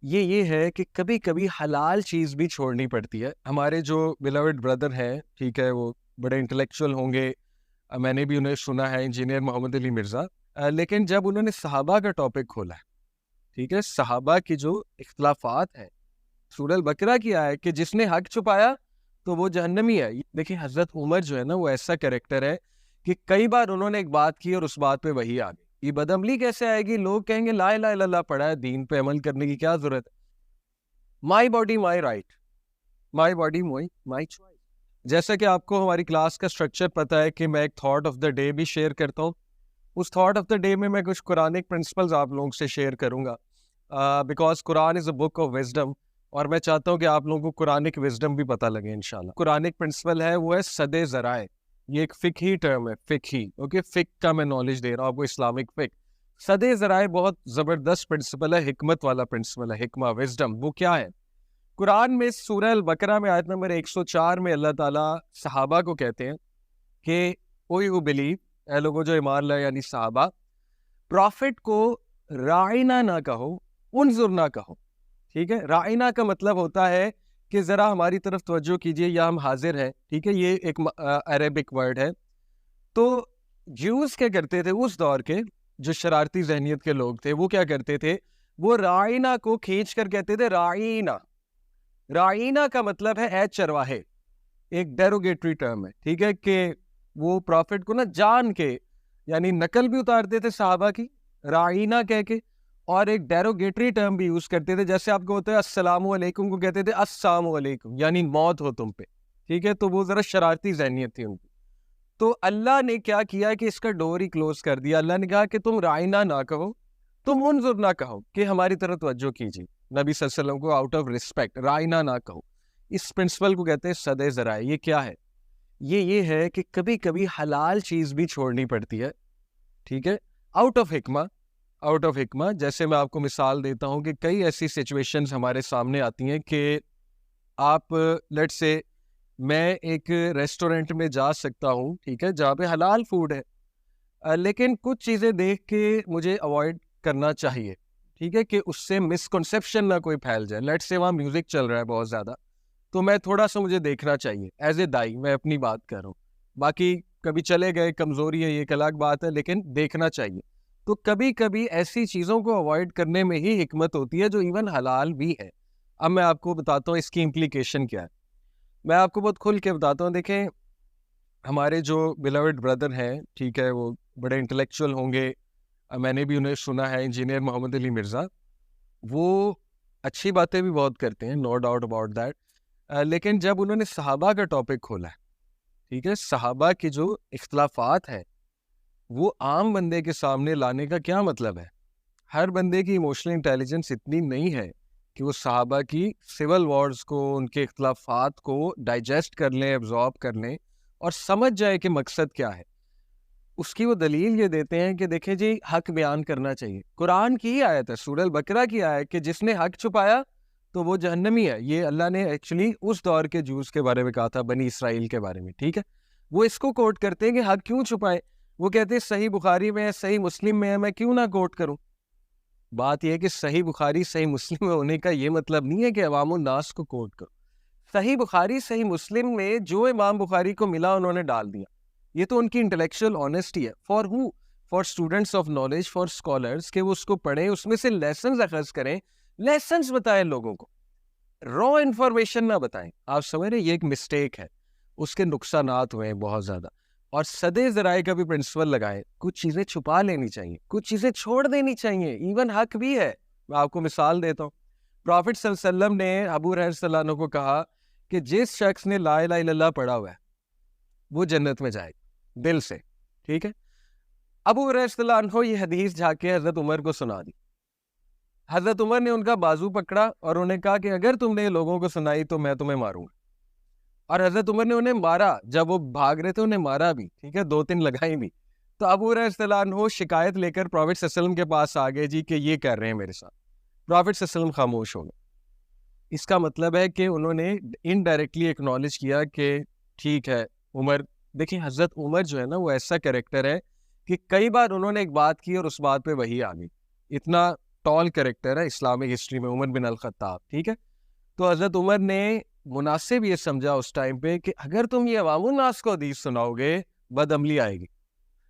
یہ ہے کہ کبھی کبھی حلال چیز بھی چھوڑنی پڑتی ہے. ہمارے جو بیلوڈ بردر ہیں, ٹھیک ہے, وہ بڑے انٹلیکچوئل ہوں گے, میں نے بھی انہیں سنا ہے, انجینئر محمد علی مرزا. لیکن جب انہوں نے صحابہ کا ٹاپک کھولا ہے, ٹھیک ہے, صحابہ کی جو اختلافات ہیں, سورہ البقرہ کی آیا کہ جس نے حق چھپایا تو وہ جہنمی ہے. دیکھیں حضرت عمر جو ہے نا, وہ ایسا کریکٹر ہے کہ کئی بار انہوں نے ایک بات کی اور اس بات پہ وہی آ گئی. یہ بدعملی کیسے آئے گی؟ لوگ کہیں گے لا الہ الا اللہ پڑھا ہے, دین پہ عمل کرنے کی کیا ضرورت ہے. My body my right, my body my choice. جیسا کہ آپ کو ہماری کلاس کا اسٹرکچر پتا ہے کہ میں ایک تھاٹ آف دا ڈے بھی شیئر کرتا ہوں. اس تھاٹ آف دا ڈے میں کچھ قرآنک پرنسپلز آپ لوگوں سے شیئر کروں گا, because Quran is a book of wisdom, اور میں چاہتا ہوں کہ آپ لوگوں کو قرآنک وزڈم بھی پتہ لگے انشاءاللہ. قرآنک پرنسپل ہے وہ ہے سد ذرائع. یہ ایک فقہی ٹرم ہے, فقہی, اوکے, فقہ کا میں نالج دے رہا ہوں آپ کو, اسلامک فقہ. سد ذرائع بہت زبردست پرنسپل ہے, حکمت والا پرنسپل ہے, حکمہ, وزڈم. وہ کیا ہے؟ قرآن میں سورہ البقرہ میں آیت نمبر 104 میں اللہ تعالیٰ صحابہ کو کہتے ہیں کہ او یو بلیو, اے لوگوں جو ایمان لائے, یعنی صحابہ, پرافٹ کو رائنا نہ کہو, انظر نہ کہو. ٹھیک ہے, رائنا کا مطلب ہوتا ہے کہ ذرا ہماری طرف توجہ کیجئے یا ہم حاضر ہیں. ٹھیک ہے, یہ ایک عربک ورڈ ہے. تو جیوز کیا کرتے تھے اس دور کے, جو شرارتی ذہنیت کے لوگ تھے, وہ کیا کرتے تھے, وہ رائنا کو کھینچ کر کہتے تھے رائنا. رائنا کا مطلب ہے اے چرواہے, ایک ڈیروگیٹری ٹرم ہے. ٹھیک ہے, کہ وہ پرافٹ کو نا جان کے, یعنی نقل بھی اتارتے تھے صحابہ کی رائنا کہہ کے, اور ایک ڈیروگیٹری ٹرم بھی یوز کرتے تھے. جیسے آپ کو ہوتا ہے السلام علیکم کو کہتے تھے السلام علیکم, یعنی موت ہو تم پہ. ٹھیک ہے, تو وہ ذرا شرارتی ذہنیت تھی ان کی. تو اللہ نے کیا کیا کہ اس کا ڈور ہی کلوز کر دیا. اللہ نے کہا کہ تم رائنا نہ کہو, تم انظر نہ کہو, کہ ہماری طرف توجہ کیجیے. نبی صلی اللہ علیہ وسلم کو آؤٹ آف ریسپیکٹ رائنا نہ کہو. اس پرنسپل کو کہتے ہیں سد ذرائع. یہ کیا ہے؟ یہ ہے کہ کبھی کبھی حلال چیز بھی چھوڑنی پڑتی ہے. ٹھیک ہے, آؤٹ آف حکمہ. جیسے میں آپ کو مثال دیتا ہوں کہ کئی ایسی سچویشنز ہمارے سامنے آتی ہیں کہ آپ لیٹ سے میں ایک ریسٹورنٹ میں جا سکتا ہوں, ٹھیک ہے, جہاں پہ حلال فوڈ ہے, لیکن کچھ چیزیں دیکھ کے مجھے اوائڈ کرنا چاہیے. ٹھیک ہے, کہ اس سے مسکنسیپشن نہ کوئی پھیل جائے. لیٹ سے وہاں میوزک چل رہا ہے بہت زیادہ, تو میں تھوڑا سا مجھے دیکھنا چاہیے ایز اے دائی, میں اپنی بات کر رہا ہوں. باقی کبھی چلے گئے, کمزوری ہے, یہ ایک الگ بات ہے, لیکن دیکھنا چاہیے. تو کبھی کبھی ایسی چیزوں کو اوائڈ کرنے میں ہی حکمت ہوتی ہے جو ایون حلال بھی ہے. اب میں آپ کو بتاتا ہوں اس کی امپلیکیشن کیا ہے. میں آپ کو بہت کھل کے بتاتا ہوں. دیکھیں ہمارے جو بیلوڈ بردر ہیں, ٹھیک ہے, وہ بڑے انٹلیکچوئل ہوں گے, میں نے بھی انہیں سنا ہے, انجینئر محمد علی مرزا. وہ اچھی باتیں بھی بہت کرتے ہیں, نو ڈاؤٹ اباؤٹ دیٹ. لیکن جب انہوں نے صحابہ کا ٹاپک کھولا ہے, ٹھیک ہے, صحابہ کے جو اختلافات ہیں وہ عام بندے کے سامنے لانے کا کیا مطلب ہے؟ ہر بندے کی ایموشنل انٹیلیجنس اتنی نہیں ہے کہ وہ صحابہ کی سول وارز کو, ان کے اختلافات کو ڈائجسٹ کر لیں, ایبزارب کر لیں اور سمجھ جائے کہ مقصد کیا ہے. اس کی وہ دلیل یہ دیتے ہیں کہ دیکھیں جی, حق بیان کرنا چاہیے. قرآن کی ہی آیت ہے, سورہ البقرہ کی آیت, کہ جس نے حق چھپایا تو وہ جہنمی ہے. یہ اللہ نے ایکچولی اس دور کے جوز کے بارے میں کہا تھا, بنی اسرائیل کے بارے میں. ٹھیک ہے, وہ اس کو کوٹ کرتے ہیں کہ حق کیوں چھپائے. وہ کہتے ہیں صحیح بخاری میں ہے, صحیح مسلم میں ہے, میں کیوں نہ کوٹ کروں. بات یہ ہے کہ صحیح بخاری صحیح مسلم میں ہونے کا یہ مطلب نہیں ہے کہ عوام الناس کو کوٹ کرو. صحیح بخاری صحیح مسلم میں جو امام بخاری کو ملا انہوں نے ڈال دیا. یہ تو ان کی انٹلیکچوئل آنیسٹی ہے. For who? For students of knowledge, for scholars, کہ وہ اس کو پڑھیں, اس میں سے لیسنز اخذ کریں, لیسنز بتائیں لوگوں کو, را انفارمیشن نہ بتائیں. آپ سمجھ رہے, یہ ایک مسٹیک ہے, اس کے نقصانات ہوئے ہیں بہت زیادہ. اور سد ذرائع کا بھی پرنسپل لگائیں. کچھ چیزیں چھپا لینی چاہیے, کچھ چیزیں چھوڑ دینی چاہیے, ایون حق بھی ہے. میں آپ کو مثال دیتا ہوں. پرافٹ صلی اللہ علیہ وسلم نے ابو ہریرہ رضی اللہ عنہ کو کہا کہ جس شخص نے لا الہ الا اللہ پڑھا ہوا ہے وہ جنت میں جائے دل سے. ٹھیک ہے, ابو ہریرہ رضی اللہ عنہ یہ حدیث جا کے حضرت عمر کو سنا دی. حضرت عمر نے ان کا بازو پکڑا اور انہیں کہا کہ اگر تم نے لوگوں کو سنائی تو میں تمہیں ماروں گا. اور حضرت عمر نے انہیں مارا, جب وہ بھاگ رہے تھے انہیں مارا بھی. ٹھیک ہے, 2-3 لگائی بھی. تو ابو ہریرہ رضی اللہ عنہ شکایت لے کر پروفٹ صلی اللہ علیہ وسلم کے پاس آ گئے, جی کہ یہ کر رہے ہیں میرے ساتھ. پروفٹ صلی اللہ علیہ وسلم خاموش ہو گئے. اس کا مطلب ہے کہ انہوں نے انڈائریکٹلی ایکنالج کیا کہ ٹھیک ہے عمر. دیکھیں حضرت عمر جو ہے نا, وہ ایسا کریکٹر ہے کہ کئی بار انہوں نے ایک بات کی اور اس بات پہ وہی آ گئی. اتنا ٹال کریکٹر ہے اسلامک ہسٹری میں، عمر بن الخطاب، ٹھیک ہے. تو حضرت عمر نے مناسب یہ سمجھا اس ٹائم پہ کہ اگر تم یہ عوام الناس کو حدیث سناؤ گے بد عملی آئے گی.